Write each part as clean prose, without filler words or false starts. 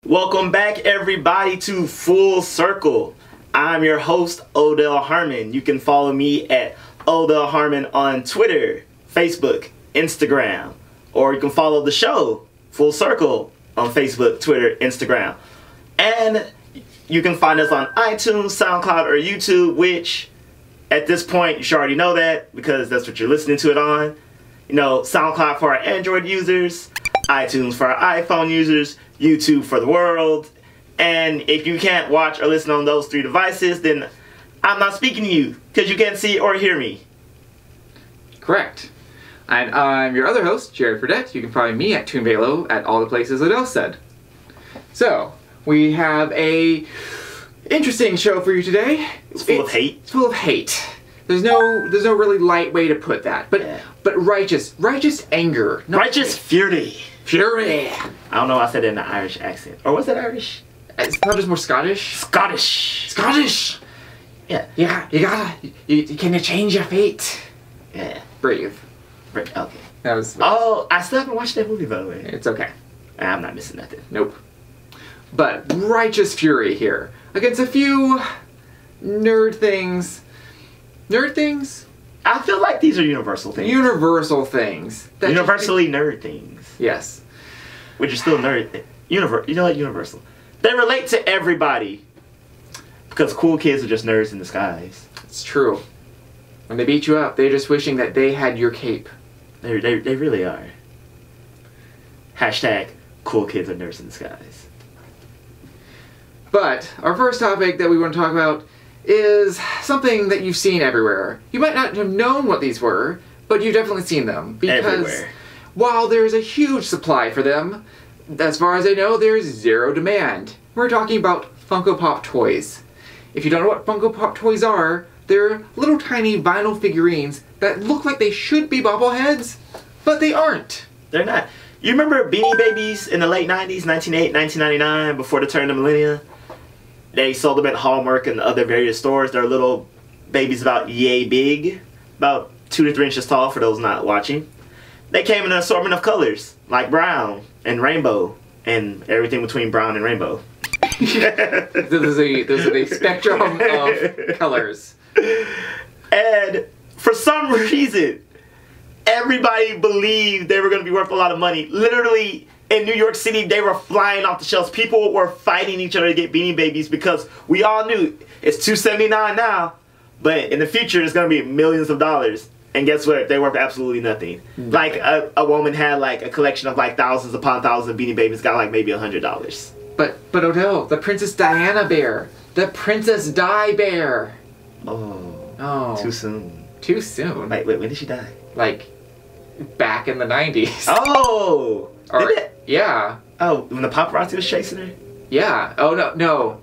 Welcome back, everybody, to Full Circle. I'm your host, Odell Harmon. You can follow me at Odell Harmon on Twitter, Facebook, Instagram, or you can follow the show, Full Circle, on Facebook, Twitter, Instagram. And you can find us on iTunes, SoundCloud, or YouTube, which at this point you should already know that because that's what you're listening to it on. You know, SoundCloud for our Android users, iTunes for our iPhone users, YouTube for the world. And if you can't watch or listen on those three devices, then I'm not speaking to you because you can't see or hear me. Correct. And I'm your other host, Jared Fradette. You can find me at ToonVelo at all the places Adele said. So, we have a interesting show for you today. It's full of hate. It's full of hate. There's no really light way to put that. But righteous anger. Righteous fury. Fury. I don't know why I said it in an Irish accent. Or was that Irish? It's probably just more Scottish. Scottish. Yeah. Yeah, can you change your fate? Yeah. Brave. Okay. That was. Oh, I still haven't watched that movie, by the way. It's okay. I'm not missing nothing. Nope. But righteous fury here against a few nerd things. Nerd things? I feel like these are universal things. Universal things. Universally nerd things. Yes. Which are still nerd. You know what? Universal. They relate to everybody. Because cool kids are just nerds in disguise. It's true. When they beat you up, they're just wishing that they had your cape. They really are. Hashtag cool kids are nerds in disguise. But our first topic that we want to talk about is something that you've seen everywhere. You might not have known what these were, but you've definitely seen them. Because everywhere. While there's a huge supply for them, as far as I know, there's zero demand. We're talking about Funko Pop toys. If you don't know what Funko Pop toys are, they're little tiny vinyl figurines that look like they should be bobbleheads, but they aren't. They're not. You remember Beanie Babies in the late 90s, 1998, 1999, before the turn of the millennia? They sold them at Hallmark and other various stores. They're little babies about yay big, about 2 to 3 inches tall for those not watching. They came in an assortment of colors, like brown and rainbow, and everything between brown and rainbow. There's a spectrum of colors. And for some reason, everybody believed they were going to be worth a lot of money. Literally, in New York City, they were flying off the shelves. People were fighting each other to get Beanie Babies because we all knew it's $279 now, but in the future, it's going to be millions of dollars. And guess what? They worth absolutely nothing. Like a woman had like a collection of like thousands upon thousands of Beanie Babies, got like maybe $100. But Odell, the Princess Diana bear, the Princess Di bear. Oh, too soon. Too soon. Wait, when did she die? Like back in the 90s. Oh, or, did it? Yeah. Oh, when the paparazzi was chasing her? Yeah. Oh no,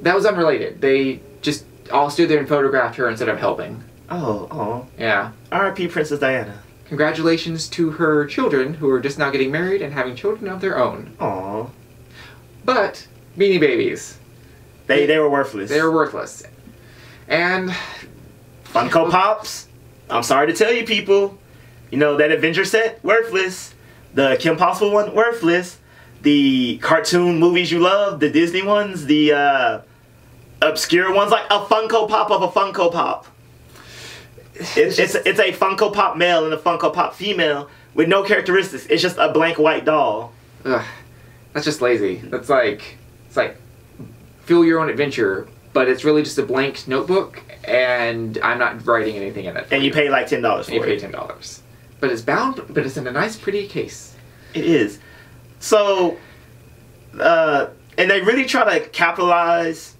that was unrelated. They just all stood there and photographed her instead of helping. Oh. Yeah. R.I.P. Princess Diana. Congratulations to her children who are just now getting married and having children of their own. Aw. But Beanie Babies. They were worthless. They were worthless. And Funko Pops, I'm sorry to tell you people, you know, that Avenger set, worthless. The Kim Possible one, worthless. The cartoon movies you love, the Disney ones, the obscure ones, like a Funko Pop of a Funko Pop. It's a Funko Pop male and a Funko Pop female with no characteristics. It's just a blank white doll. Ugh, that's just lazy. It's like feel your own adventure, but it's really just a blank notebook, and I'm not writing anything in it. And you pay like $10 for it. You pay $10, but it's bound, but it's in a nice, pretty case. It is. So, and they really try to capitalize,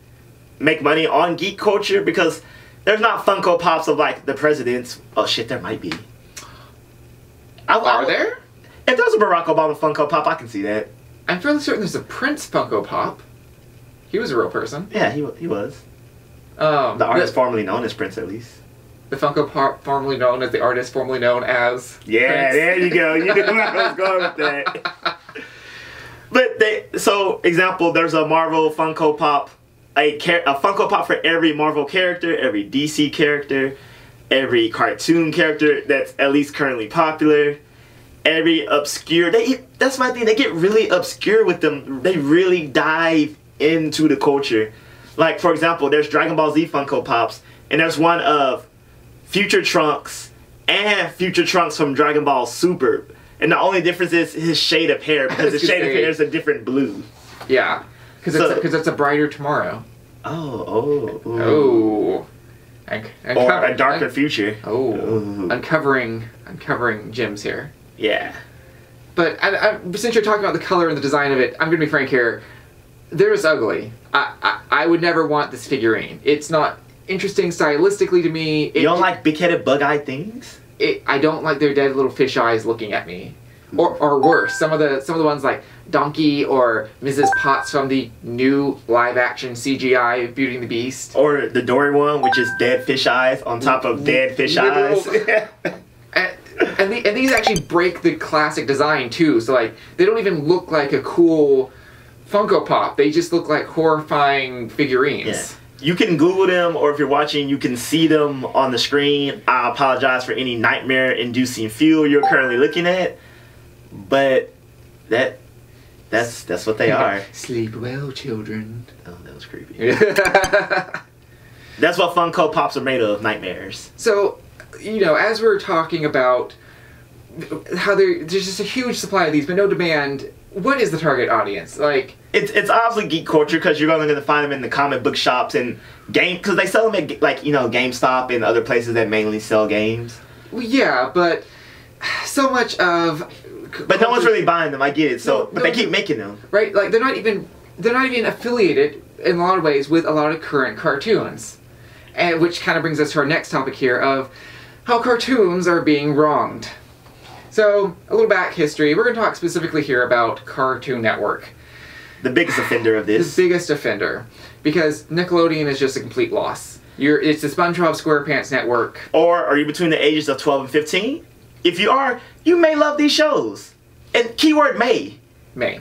make money on geek culture because there's not Funko Pops of like the presidents. Oh shit, there might be. Are there? If there's a Barack Obama Funko Pop, I can see that. I'm fairly certain there's a Prince Funko Pop. He was a real person. Yeah, he was. The artist formerly known as Prince, at least. The Funko Pop formerly known as the artist formerly known as Yeah, Prince. there you go. You knew where I was going with that. But so example, there's a Marvel Funko Pop. A Funko Pop for every Marvel character, every DC character, every cartoon character that's at least currently popular. every obscure. That's my thing. They get really obscure with them. They really dive into the culture. Like, for example, there's Dragon Ball Z Funko Pops, and there's one of Future Trunks and Future Trunks from Dragon Ball Super. And the only difference is his shade of hair, because his shade of hair is a different blue. Yeah, because it's a brighter tomorrow. Or a darker future. Uncovering gems here. Yeah. But since you're talking about the color and the design of it, I'm going to be frank here. They're just ugly. I would never want this figurine. It's not interesting stylistically to me. You don't like big-headed, bug-eyed things? I don't like their dead little fish eyes looking at me. Or worse, some of the ones like Donkey or Mrs. Potts from the new live-action CGI Beauty and the Beast. Or the Dory one, which is dead fish eyes on top of dead fish eyes. and these actually break the classic design too. So like they don't even look like a cool Funko Pop. They just look like horrifying figurines. Yeah. You can Google them, or if you're watching, you can see them on the screen. I apologize for any nightmare-inducing fuel you're currently looking at, but that's what they are. Sleep well, children. Oh, that was creepy. That's what Funko Pops are made of, nightmares. So, you know, as we're talking about how there's just a huge supply of these, but no demand, what is the target audience? Like, it's obviously geek culture, because you're only going to find them in the comic book shops and because they sell them at, like, you know, GameStop and other places that mainly sell games. Well, yeah, but so much of... But no one's really buying them, I get it, but they keep making them. Right, like, they're not even affiliated, in a lot of ways, with a lot of current cartoons. And which kind of brings us to our next topic here of how cartoons are being wronged. So, a little back history. We're going to talk specifically here about Cartoon Network. The biggest offender of this. The biggest offender. Because Nickelodeon is just a complete loss. It's the SpongeBob SquarePants network. Or are you between the ages of 12 and 15? If you are, you may love these shows. And keyword may. May.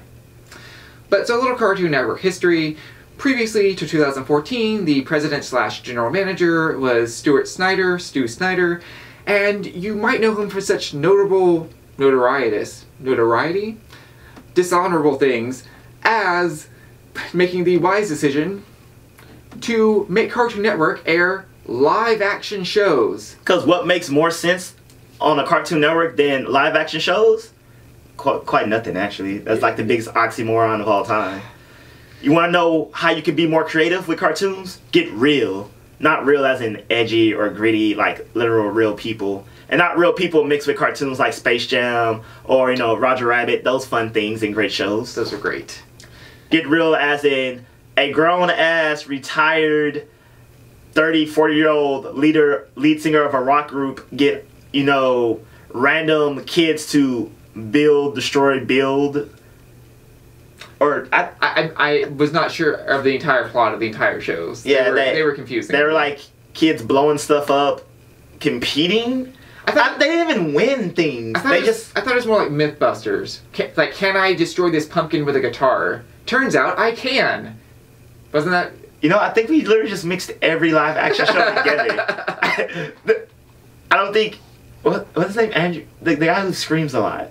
But so a little Cartoon Network history. Previously to 2014, the president/general manager was Stu Snyder. And you might know him for such noticeable, dishonorable things as making the wise decision to make Cartoon Network air live-action shows. Because what makes more sense on a Cartoon Network than live-action shows? Quite nothing, actually. That's like the biggest oxymoron of all time. You want to know how you can be more creative with cartoons? Get real. Not real as in edgy or gritty, like literal real people. And not real people mixed with cartoons like Space Jam or, you know, Roger Rabbit. Those fun things and great shows. Those are great. Get real as in a grown-ass, retired, 30, 40-year-old lead singer of a rock group get, you know, random kids to build, destroy, build. Or I was not sure of the entire plot of the entire shows. Yeah, they were confusing. They were like kids blowing stuff up, competing. They didn't even win things. I thought it was more like Mythbusters. Can I destroy this pumpkin with a guitar? Turns out I can. Wasn't that? You know, I think we literally just mixed every live action show together. I don't think. What's his name? Andrew, the guy who screams a lot.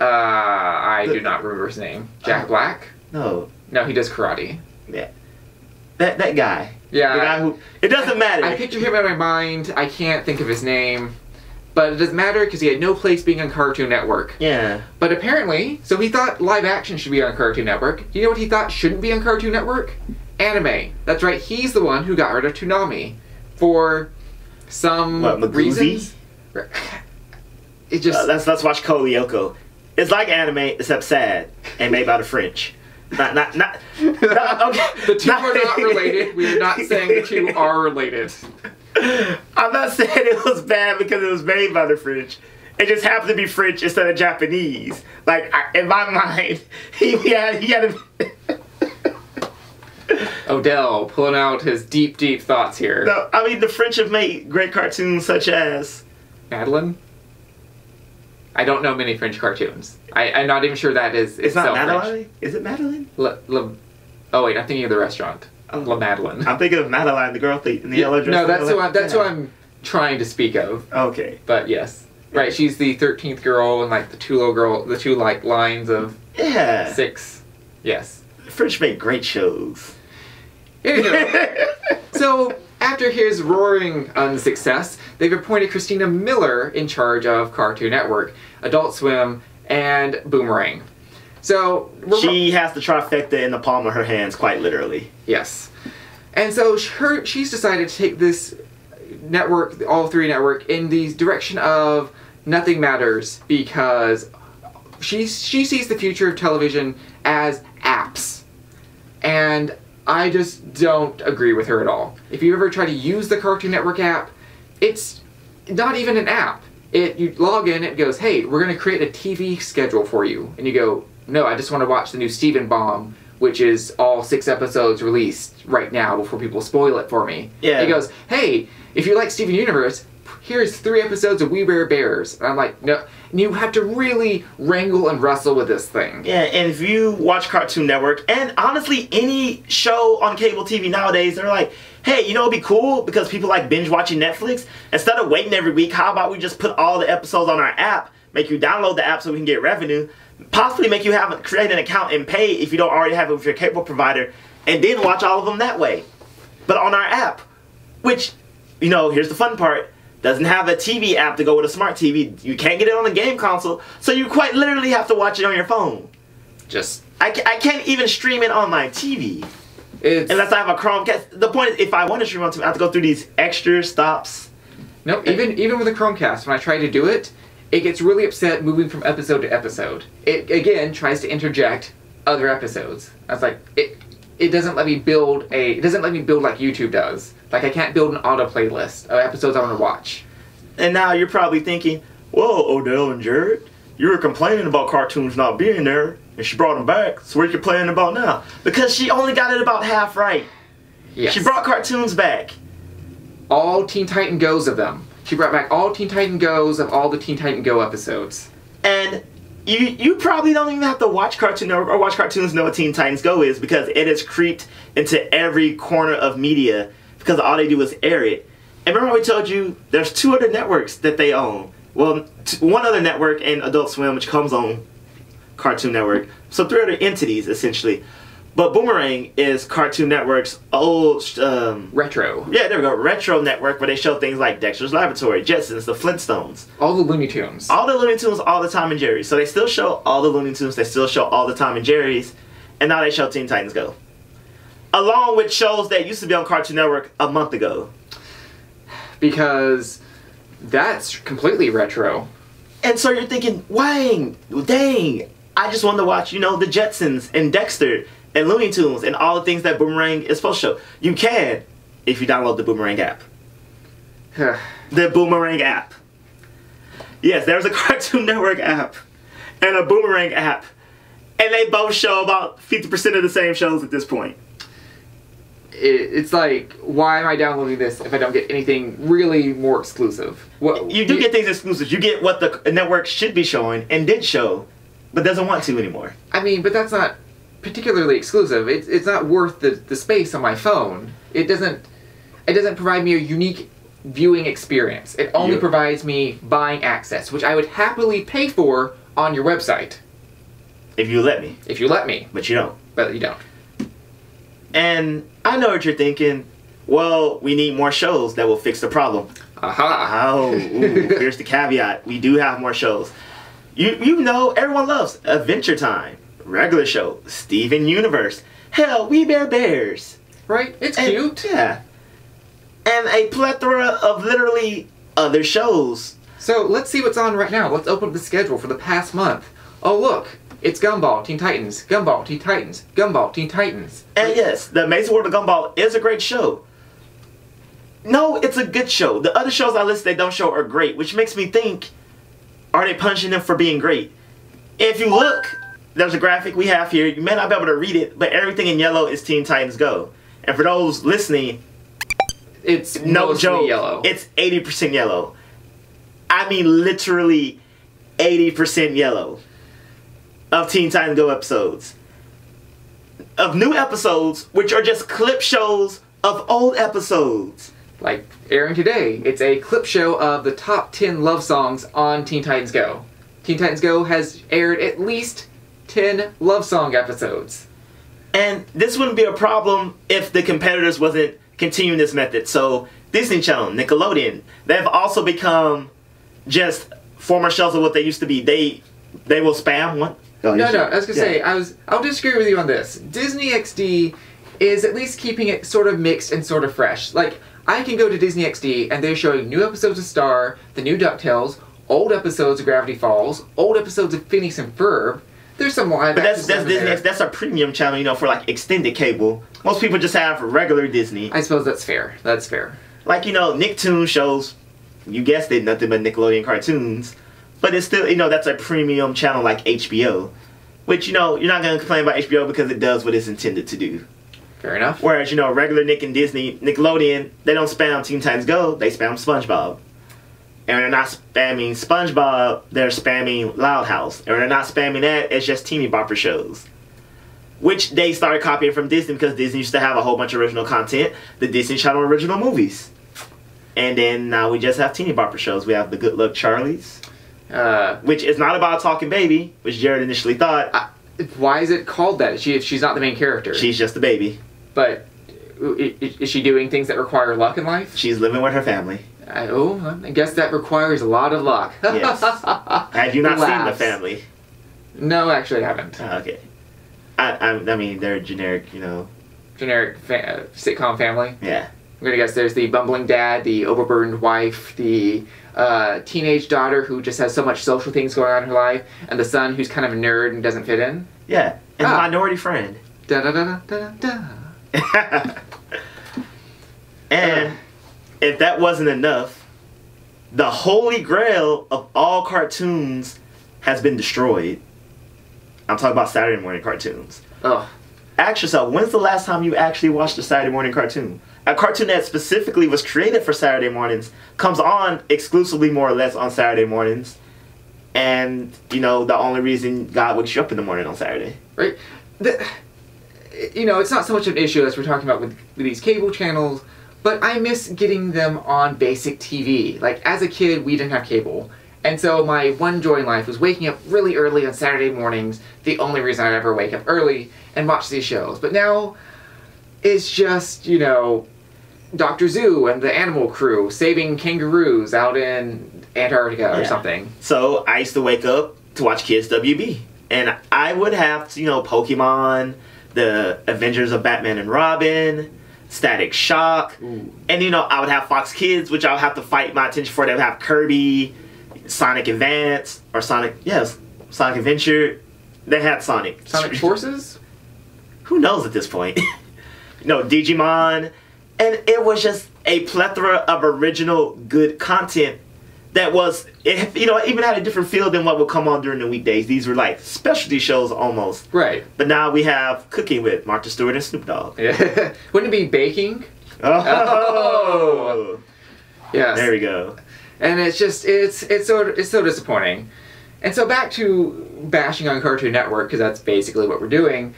I do not remember his name. Jack Black? No. No, he does karate. Yeah. That guy. Yeah. The guy who... It doesn't matter. I picture him in my mind. I can't think of his name. But it doesn't matter because he had no place being on Cartoon Network. Yeah. But apparently, so he thought live action should be on Cartoon Network. Do you know what he thought shouldn't be on Cartoon Network? Anime. That's right, he's the one who got rid of Toonami. For some reasons. It just... let's watch Code Lyoko. It's like anime, except sad, and made by the French. Not okay. The two are not related. We are not saying the two are related. I'm not saying it was bad because it was made by the French. It just happened to be French instead of Japanese. Like, in my mind, he had a... Odell pulling out his deep, deep thoughts here. No, I mean, the French have made great cartoons such as... Madeline? I don't know many French cartoons. I'm not even sure that is it's not Madeline? French. Is it Madeline? Oh wait, I'm thinking of the restaurant. La Madeline. I'm thinking of Madeline, the girl in the yellow dress. No, that's who I'm trying to speak of. Okay. But yes. Right, she's the 13th girl and like the two like lines of 6. Yes. The French make great shows. Anyway, so after his roaring unsuccess, they've appointed Christina Miller in charge of Cartoon Network, Adult Swim, and Boomerang. So she has the trifecta in the palm of her hands, quite literally. Yes. And so she's decided to take this network, all three network, in the direction of nothing matters, because she sees the future of television as apps. And I just don't agree with her at all. If you ever try to use the Cartoon Network app, it's not even an app. You log in, it goes, hey, we're going to create a TV schedule for you. And you go, no, I just want to watch the new Steven Bomb, which is all 6 episodes released right now before people spoil it for me. Yeah. It goes, hey, if you like Steven Universe, here's 3 episodes of We Bare Bears. And I'm like, no. And you have to really wrangle and wrestle with this thing. Yeah, and if you watch Cartoon Network, and honestly, any show on cable TV nowadays, they're like, hey, you know it'd be cool because people like binge watching Netflix. Instead of waiting every week, how about we just put all the episodes on our app, make you download the app so we can get revenue, possibly make you create an account and pay if you don't already have it with your cable provider, and then watch all of them that way. But on our app, which, you know, here's the fun part, doesn't have a TV app to go with a smart TV. You can't get it on the game console, so you quite literally have to watch it on your phone. I can't even stream it on my TV. Unless I have a Chromecast. The point is, if I want to stream on TV, I have to go through these extra stops. No, even with a Chromecast, when I try to do it, it gets really upset moving from episode to episode. It, again, tries to interject other episodes. I was like, it doesn't let me build like YouTube does. Like, I can't build an auto playlist of episodes I want to watch. And now you're probably thinking, whoa, Odell and Jared, you were complaining about cartoons not being there, and she brought them back, so what are you complaining about now? Because she only got it about half right. Yes. She brought cartoons back. All Teen Titan Go's of them. She brought back all Teen Titan Go's of all the Teen Titan Go episodes. And you probably don't even have to watch Cartoon Network or watch cartoons to know what Teen Titans Go is, because it has creeped into every corner of media, because all they do is air it. And remember we told you there's 2 other networks that they own. Well, 1 other network and Adult Swim, which comes on Cartoon Network. So 3 other entities, essentially. But Boomerang is Cartoon Network's old... retro. Yeah, there we go. Retro network, where they show things like Dexter's Laboratory, Jetsons, the Flintstones. All the Looney Tunes. All the Looney Tunes, all the Tom and Jerry's. So they still show all the Looney Tunes, they still show all the Tom and Jerry's, and now they show Teen Titans Go. Along with shows that used to be on Cartoon Network a month ago. Because that's completely retro. And so you're thinking, dang, I just wanted to watch, you know, the Jetsons and Dexter and Looney Tunes and all the things that Boomerang is supposed to show. You can if you download the Boomerang app. The Boomerang app. Yes, there's a Cartoon Network app and a Boomerang app. And they both show about 50% of the same shows at this point. It's like, why am I downloading this if I don't get anything really more exclusive? You do get things exclusive. You get what the network should be showing and did show, but doesn't want to anymore. I mean, but that's not particularly exclusive. It's not worth the space on my phone. It doesn't provide me a unique viewing experience. It only provides me buying access, which I would happily pay for on your website. If you let me. If you let me. But you don't. But you don't. And I know what you're thinking. Well, we need more shows that will fix the problem. Aha. Oh, ooh, here's the caveat. We do have more shows. You know, everyone loves Adventure Time, regular show, Steven Universe, hell, We Bare Bears. Right? It's cute. Yeah. And a plethora of literally other shows. So let's see what's on right now. Let's open up the schedule for the past month. Oh, look. It's Gumball, Teen Titans, Gumball, Teen Titans, Gumball, Teen Titans. And yes, The Amazing World of Gumball is a great show. No, it's a good show. The other shows I listed they don't show are great, which makes me think, are they punishing them for being great? If you look, there's a graphic we have here. You may not be able to read it, but everything in yellow is Teen Titans Go. And for those listening, it's no joke, yellow. It's 80% yellow. I mean literally 80% yellow. Of Teen Titans Go episodes. Of new episodes, which are just clip shows of old episodes. Like airing today, it's a clip show of the top 10 love songs on Teen Titans Go. Teen Titans Go has aired at least 10 love song episodes. And this wouldn't be a problem if the competitors wasn't continuing this method. So Disney Channel, Nickelodeon, they've also become just former shells of what they used to be. They will spam one. No, I was gonna say I'll disagree with you on this. Disney XD is at least keeping it sort of mixed and sort of fresh. Like, I can go to Disney XD and they're showing new episodes of Star, the new DuckTales, old episodes of Gravity Falls, old episodes of Phineas and Ferb. There's some live. But that's Disney. That's a premium channel, you know, for like extended cable. Most people just have regular Disney. I suppose that's fair. That's fair. Like, you know, Nicktoon shows, you guessed it, nothing but Nickelodeon cartoons. But it's still, you know, that's a premium channel like HBO. Which, you know, you're not going to complain about HBO because it does what it's intended to do. Fair enough. Whereas, you know, regular Nick and Disney, Nickelodeon, they don't spam Teen Titans Go, they spam SpongeBob. And when they're not spamming SpongeBob, they're spamming Loud House. And when they're not spamming that, it's just teeny bopper shows. Which they started copying from Disney because Disney used to have a whole bunch of original content. The Disney Channel original movies. And then now we just have teeny bopper shows. We have The Good Luck Charlies. Which is not about a talking baby, which Jared initially thought. Why is it called that? She's not the main character. She's just a baby. But is she doing things that require luck in life? She's living with her family. I guess that requires a lot of luck. Yes. Have you not seen The Family? No, actually I haven't. Oh, okay. I mean, they're generic, you know. Generic sitcom family? Yeah. I'm gonna guess there's the bumbling dad, the overburdened wife, the teenage daughter who just has so much social things going on in her life, and the son who's kind of a nerd and doesn't fit in. Yeah, and the minority friend. Da da da da da da. And if that wasn't enough, the holy grail of all cartoons has been destroyed. I'm talking about Saturday morning cartoons. Oh. Ask yourself, when's the last time you actually watched a Saturday morning cartoon? A cartoon that specifically was created for Saturday mornings comes on exclusively more or less on Saturday mornings. And, you know, the only reason God wakes you up in the morning on Saturday. Right. You know, it's not so much an issue as we're talking about with these cable channels, but I miss getting them on basic TV. Like, as a kid, we didn't have cable. And so my one joy in life was waking up really early on Saturday mornings, the only reason I'd ever wake up early and watch these shows. But now, it's just, you know, Dr. Zoo and the Animal Crew saving kangaroos out in Antarctica or something. So I used to wake up to watch Kids WB. And I would have, you know, Pokemon, the Adventures of Batman and Robin, Static Shock. Ooh. And, you know, I would have Fox Kids, which I would have to fight my attention for. They would have Kirby, Sonic Advance, or Sonic Adventure. They had Sonic. Sonic Forces? Who knows at this point? No, Digimon. And it was just a plethora of original good content that was, you know, even had a different feel than what would come on during the weekdays. These were like specialty shows almost. Right. But now we have Cooking with Martha Stewart and Snoop Dogg. Yeah. Wouldn't it be baking? Oh. Yes. There we go. And it's just, it's so disappointing. And so back to bashing on Cartoon Network, because that's basically what we're doing.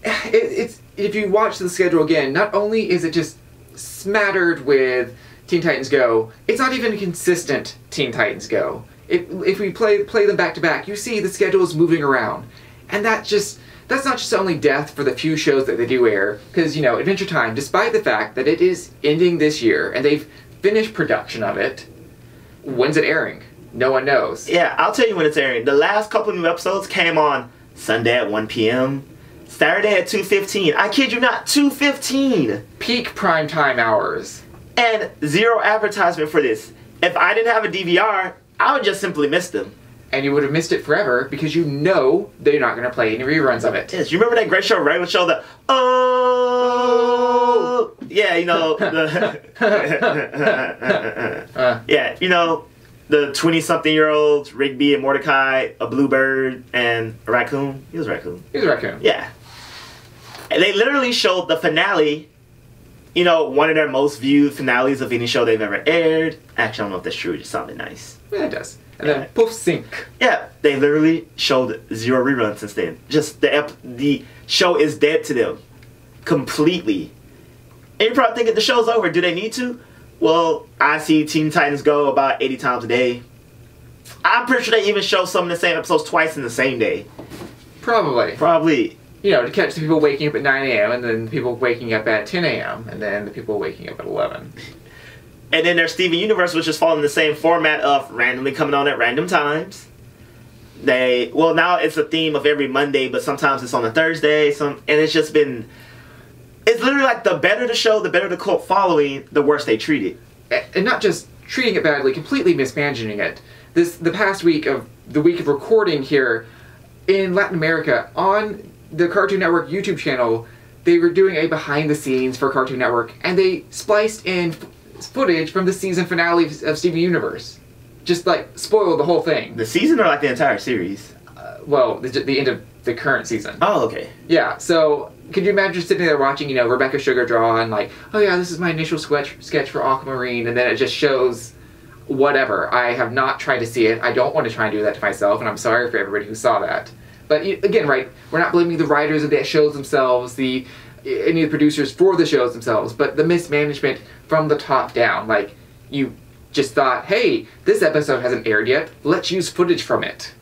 It's if you watch the schedule again, not only is it just smattered with Teen Titans Go, it's not even consistent Teen Titans Go. If we play them back to back, you see the schedule is moving around. And that's not just only death for the few shows that they do air, because, you know, Adventure Time, despite the fact that it is ending this year, and they've finished production of it, when's it airing? No one knows. Yeah, I'll tell you when it's airing. The last couple of new episodes came on Sunday at 1 p.m., Saturday at 2:15. I kid you not, 2:15. Peak primetime hours. And zero advertisement for this. If I didn't have a DVR, I would just simply miss them. And you would have missed it forever because you know they're not going to play any reruns of it. Yes, you remember that great show, regular show, the oh, yeah, you know, yeah, you know, the 20-something-year-olds, Rigby and Mordecai, a bluebird and a raccoon. He was a raccoon. He was a raccoon. Yeah. And they literally showed the finale, you know, one of their most viewed finales of any show they've ever aired. Actually, I don't know if that's true. It just sounded nice. Yeah, it does. And then poof, sink. Yeah, they literally showed zero reruns since then. Just the show is dead to them. Completely. And you're probably thinking the show's over. Do they need to? Well, I see Teen Titans Go about 80 times a day. I'm pretty sure they even show some of the same episodes twice in the same day. Probably. You know, to catch the people waking up at 9 a.m. and then the people waking up at 10 a.m. and then the people waking up at 11. And then there's Steven Universe, which is following the same format of randomly coming on at random times. Now it's a theme of every Monday, but sometimes it's on a Thursday. And it's just been... It's literally like the better the show, the better the cult following, the worse they treat it. And not just treating it badly, completely mismanaging it. The past week of recording here in Latin America, on the Cartoon Network YouTube channel, they were doing a behind the scenes for Cartoon Network, and they spliced in footage from the season finale of Steven Universe. Just like spoiled the whole thing. The season or like the entire series? The end of the current season. Oh, okay. Yeah, so could you imagine sitting there watching, Rebecca Sugar draw and like, oh yeah, this is my initial sketch for Aquamarine, and then it just shows whatever. I have not tried to see it. I don't want to try and do that to myself, and I'm sorry for everybody who saw that. But again, right, we're not blaming the writers of the shows themselves, any of the producers for the shows themselves, but the mismanagement from the top down. Like, you just thought, hey, this episode hasn't aired yet, let's use footage from it.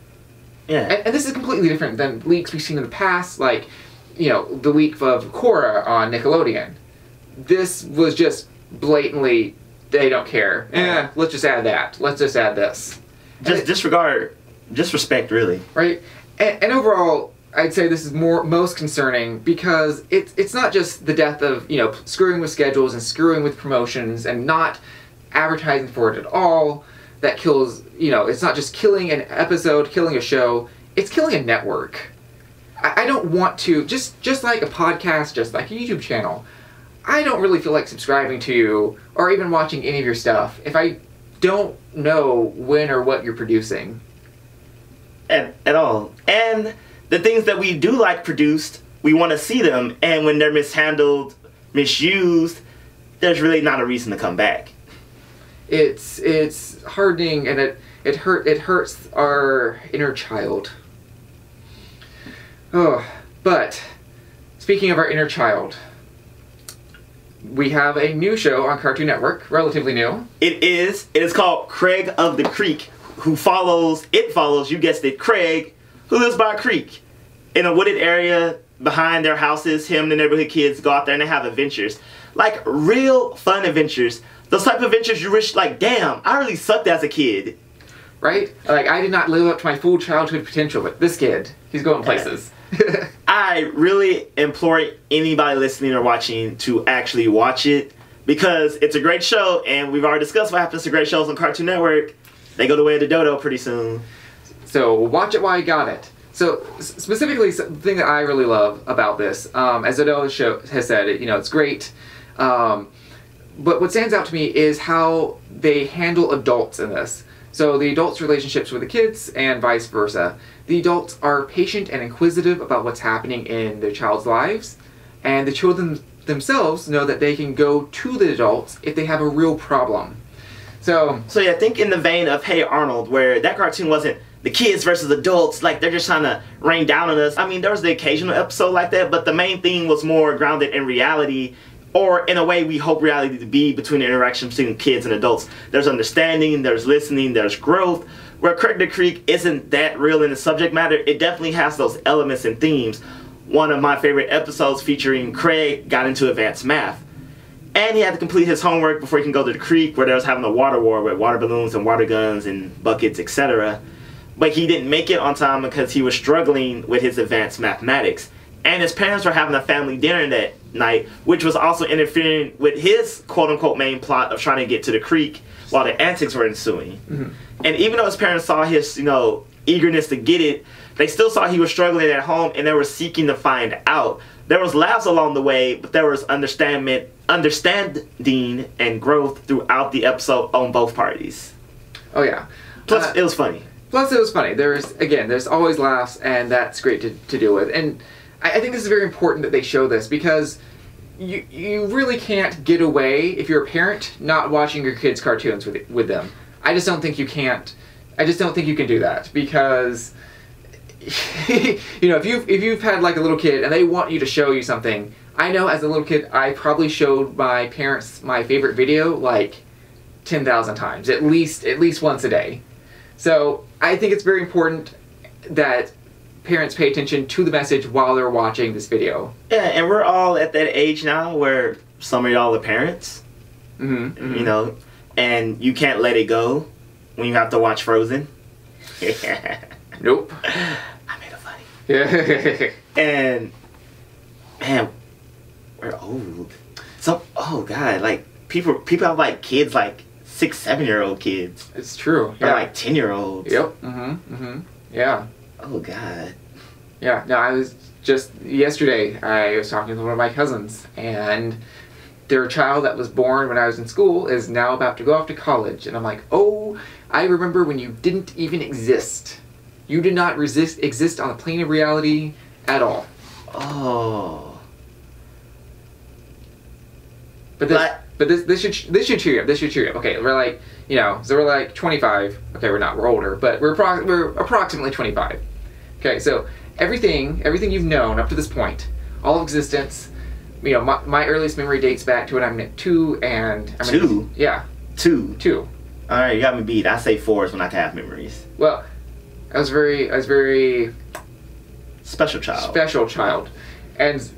Yeah. And this is completely different than leaks we've seen in the past, like, the leak of Korra on Nickelodeon. This was just blatantly, they don't care. Let's just add that. Let's just add this. Just disrespect, really. Right? And overall, I'd say this is most concerning because it's not just the death of, screwing with schedules and screwing with promotions and not advertising for it at all that kills, it's not just killing an episode, killing a show, it's killing a network. I don't want to, just like a podcast, just like a YouTube channel, I don't really feel like subscribing to you or even watching any of your stuff if I don't know when or what you're producing. At all. And the things that we do like produced, we want to see them, and when they're mishandled, misused, there's really not a reason to come back. It's hardening, and it hurts our inner child. Oh, but speaking of our inner child, we have a new show on Cartoon Network, relatively new. It is called Craig of the Creek, who follows, you guessed it, Craig, who lives by a creek in a wooded area behind their houses. Him and the neighborhood kids go out there and they have adventures. Like, real fun adventures. Those type of adventures you wish, like, damn, I really sucked as a kid. Right? Like, I did not live up to my full childhood potential, but this kid, he's going places. I really implore anybody listening or watching to actually watch it, because it's a great show, and we've already discussed what happens to great shows on Cartoon Network. They go the way of the dodo pretty soon. So watch it while you got it. So specifically, the thing that I really love about this, as Odell has said, it's great. But what stands out to me is how they handle adults in this. So the adults' relationships with the kids and vice versa. The adults are patient and inquisitive about what's happening in their child's lives, and the children themselves know that they can go to the adults if they have a real problem. So yeah, think in the vein of Hey Arnold, where that cartoon wasn't the kids versus adults, like they're just trying to rain down on us. I mean, there was the occasional episode like that, but the main theme was more grounded in reality, or in a way we hope reality to be, between the interaction between kids and adults. There's understanding, there's listening, there's growth. Where Craig the Creek isn't that real in the subject matter, it definitely has those elements and themes. One of my favorite episodes featuring Craig got into advanced math. And he had to complete his homework before he can go to the creek, where they was having a water war with water balloons and water guns and buckets, etc. But he didn't make it on time because he was struggling with his advanced mathematics. And his parents were having a family dinner that night, which was also interfering with his quote-unquote main plot of trying to get to the creek while the antics were ensuing. Mm-hmm. And even though his parents saw his, eagerness to get it, they still saw he was struggling at home, and they were seeking to find out. There was laughs along the way, but there was understanding and growth throughout the episode on both parties. Oh yeah. Plus, it was funny. There's always laughs, and that's great to deal with. And I think this is very important that they show this, because you really can't get away, if you're a parent, not watching your kids' cartoons with them. I just don't think you can't. I just don't think you can do that, because if you've had like a little kid and they want you to show you something, I know as a little kid I probably showed my parents my favorite video like 10,000 times, at least once a day. So I think it's very important that parents pay attention to the message while they're watching this video. Yeah, and we're all at that age now where some of y'all are parents, you know, and you can't let it go when you have to watch Frozen. Nope. I made it funny. Yeah. And man, we're old. So, oh god, like people have like kids, like 6-7-year-old kids. It's true. Or Yeah. like 10-year-olds. Yep. Yeah. Oh god. Yeah. No, I was just yesterday. I was talking to one of my cousins, and their child that was born when I was in school is now about to go off to college, and I'm like, oh, I remember when you didn't even exist. You did not exist on the plane of reality at all. Oh. But this should cheer you up. This should cheer you up. Okay, we're like, you know, so we're like 25. Okay, we're not. We're older, but we're approximately 25. Okay, so everything you've known up to this point, all of existence. You know, my earliest memory dates back to when I'm at 2 and... Two? Yeah. 2? 2. Alright, you got me beat. I say 4 is when I can have memories. Well, I was very... Special child. Special child. And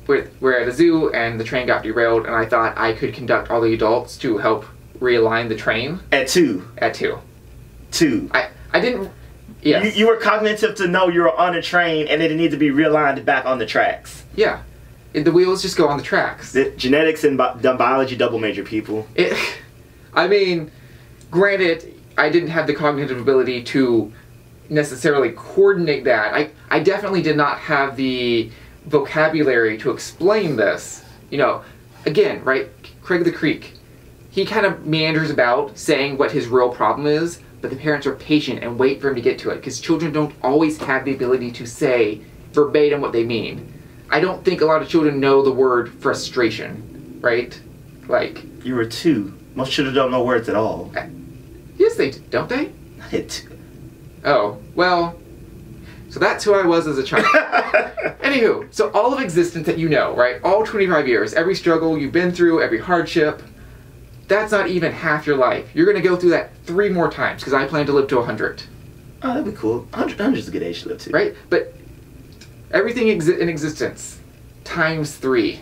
we're at a zoo, and the train got derailed, and I thought I could conduct all the adults to help realign the train. At 2? At 2. 2. I didn't... Yes. You were cognitive to know you were on a train and it needed to be realigned back on the tracks. Yeah. The wheels just go on the tracks. The genetics and biology double major, people. I mean, granted, I didn't have the cognitive ability to necessarily coordinate that. I definitely did not have the vocabulary to explain this. You know, again, right, Craig the Creek, he kind of meanders about saying what his real problem is, but the parents are patient and wait for him to get to it, because children don't always have the ability to say verbatim what they mean. I don't think a lot of children know the word frustration, right? Like... You were 2. Most children don't know words at all. Yes, they do, don't they? I hit 2. Oh, well... So that's who I was as a child. Anywho, so all of existence that you know, right? All 25 years, every struggle you've been through, every hardship, that's not even half your life. You're going to go through that 3 more times, because I plan to live to 100. Oh, that'd be cool. 100 is a good age to live to. Right? But everything in existence, times 3.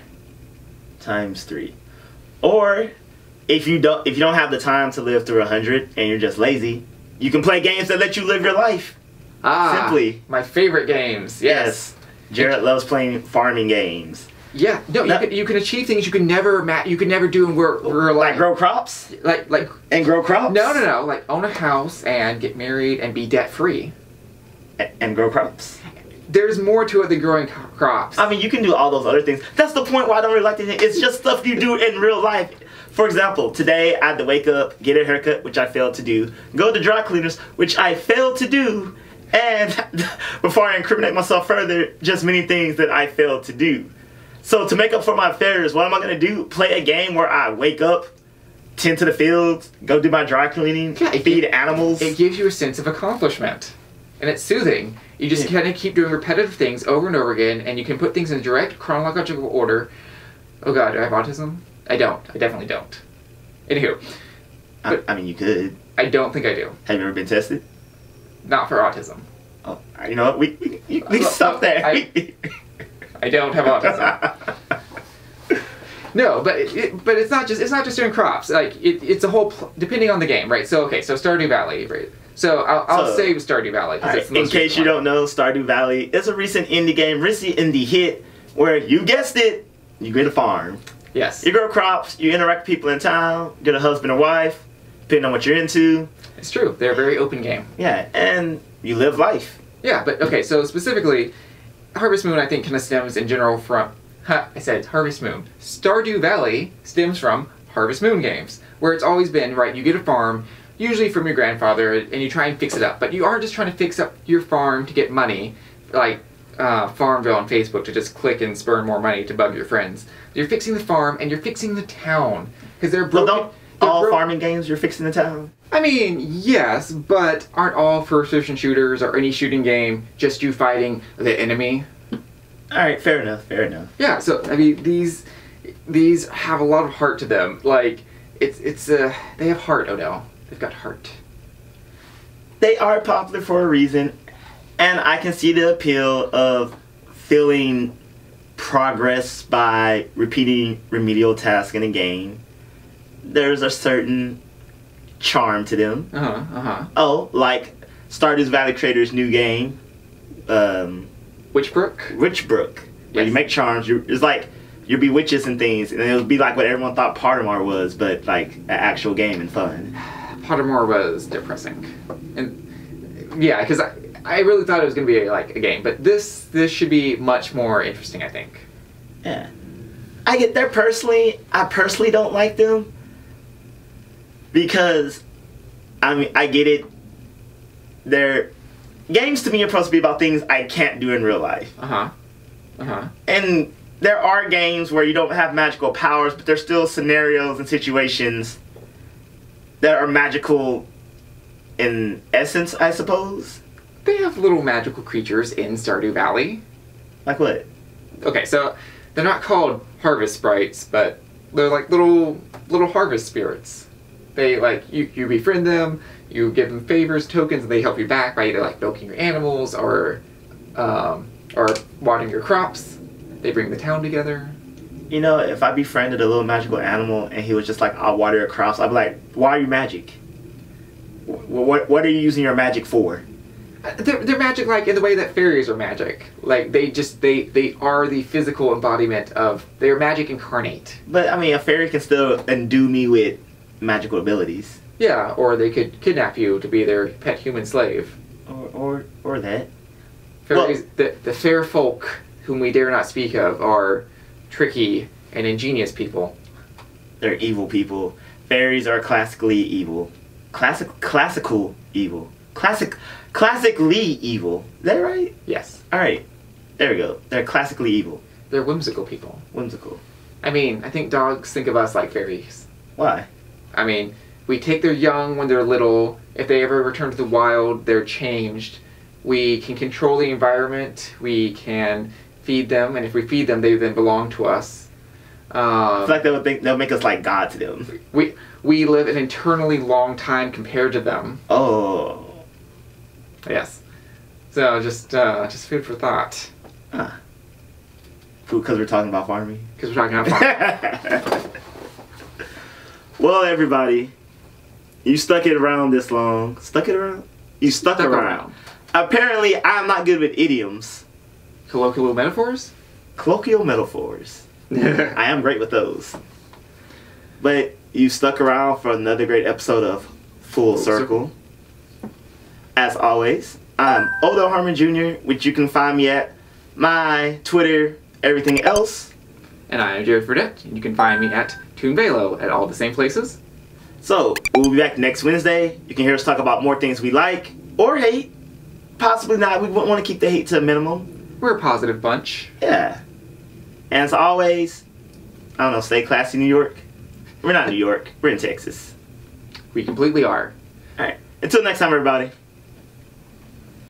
Times 3. Or, if you don't have the time to live through 100 and you're just lazy, you can play games that let you live your life. Simply. My favorite games. Yes. Jared loves playing farming games. Yeah, no, you can achieve things you can never do in real life. Like grow crops? And grow crops? No, like own a house and get married and be debt free. And grow crops. There's more to it than growing crops. I mean, you can do all those other things. That's the point why I don't really like it. It's just stuff you do in real life. For example, today I had to wake up, get a haircut, which I failed to do, go to dry cleaners, which I failed to do, and before I incriminate myself further, just many things that I failed to do. So to make up for my failures, what am I going to do? Play a game where I wake up, tend to the fields, go do my dry cleaning, feed animals? It gives you a sense of accomplishment. And it's soothing. You just kind of keep doing repetitive things over and over again, and you can put things in direct chronological order. Oh god, do I have autism? I don't. I definitely don't. Anywho. I mean, you could. I don't think I do. Have you ever been tested? Not for autism. Oh, you know what? We can stop there. I don't have autism. No, but it's not just doing crops. Like it's a whole depending on the game, right? So okay, so Stardew Valley, right? So I'll say Stardew Valley. Right, in case you don't know, Stardew Valley is a recent indie hit where you guessed it, you get a farm. Yes. You grow crops, you interact with people in town, get a husband or wife, depending on what you're into. It's true. They're a very open game. Yeah, and you live life. Yeah, but okay, so specifically, Harvest Moon I think kind of stems in general from... I said Harvest Moon. Stardew Valley stems from Harvest Moon games, where it's always been, right, you get a farm, usually from your grandfather, and you try and fix it up. But you aren't just trying to fix up your farm to get money, like Farmville on Facebook to just click and spurn more money to bug your friends. You're fixing the farm, and you're fixing the town. Because they're broken... Well, all farming games, you're fixing the town? I mean, yes, but aren't all first-person shooters or any shooting game just you fighting the enemy? Alright, fair enough, fair enough. Yeah, so, I mean, these have a lot of heart to them. Like, they have heart, Odell. They've got heart. They are popular for a reason, and I can see the appeal of feeling progress by repeating remedial tasks in a game. There's a certain charm to them. Oh, like Stardew Valley creators' new game, Witchbrook, where you make charms. It's like you'll be witches and things, and it'll be like what everyone thought Pottermore was, but like an actual game and fun. Pottermore was depressing, and yeah, because I really thought it was going to be like a game, but this should be much more interesting, I think. Yeah, I personally don't like them because, I mean, I get it. They're games to me are supposed to be about things I can't do in real life. And there are games where you don't have magical powers, but there's still scenarios and situations that are magical in essence, I suppose. They have little magical creatures in Stardew Valley. Like what? Okay, so they're not called harvest sprites, but they're like little harvest spirits. They like you befriend them, you give them favors, tokens, and they help you back by either like milking your animals or watering your crops. They bring the town together. You know, if I befriended a little magical animal and he was just like, I'll water your crops, I'd be like, why are you magic? What are you using your magic for? They're magic like in the way that fairies are magic. Like they are the physical embodiment of, they're magic incarnate. But I mean, a fairy can still endue me with magical abilities. Yeah, or they could kidnap you to be their pet human slave. Or that. Fairies, well, the fair folk whom we dare not speak of are tricky and ingenious people. They're evil people. Fairies are classically evil. Classical evil. Classically evil. Is that right? Yes. Alright. There we go. They're classically evil. They're whimsical people. Whimsical. I mean, I think dogs think of us like fairies. Why? I mean, we take their young when they're little. If they ever return to the wild, they're changed. We can control the environment. We can feed them, and if we feed them, they then belong to us. I feel like they'll make us like God to them. We live an eternally long time compared to them. Oh. Yes. So just food for thought. Food because we're talking about farming. Because we're talking about farming. Well, everybody, you stuck it around this long. Stuck it around? You stuck around. Apparently, I'm not good with idioms. Colloquial metaphors? Colloquial metaphors. I am great with those. But you stuck around for another great episode of Full Circle. As always, I'm Odell Harmon Jr., which you can find me at my Twitter, everything else. And I'm Jared Fradette, and you can find me at ToonVelo at all the same places. So, we'll be back next Wednesday. You can hear us talk about more things we like or hate. Possibly not. We want to keep the hate to a minimum. We're a positive bunch. Yeah. And as always, I don't know, stay classy, New York. We're not in New York. We're in Texas. We completely are. Alright. Until next time, everybody.